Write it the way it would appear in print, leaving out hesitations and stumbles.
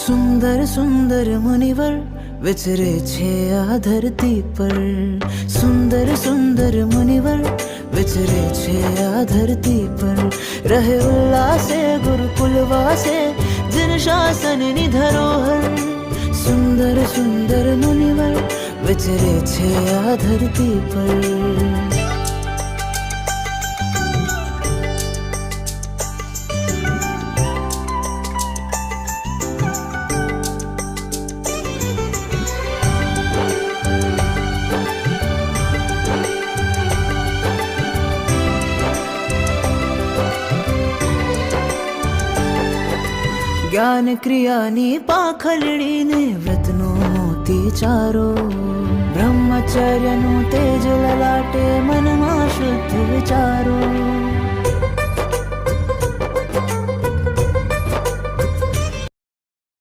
સુંદર સુંદર મુનિવર વિચરે છે આ ધરતી પર. સુંદર સુંદર મુનિવર વિચરે છે આ ધરતી પર. રહે ઉલ્લાસે ગુરુકુલ વાસે જન શાસનની ધરોહર. સુંદર સુંદર મુનિવર વિચરે છે આ ધરતી પર. જ્ઞાન ક્રિયાની પાંખલડીને વ્રતનો મોતી ચારો. બ્રહ્મચર્યનું તેજ લલાટે મનમાં શુદ્ધ વિચારો.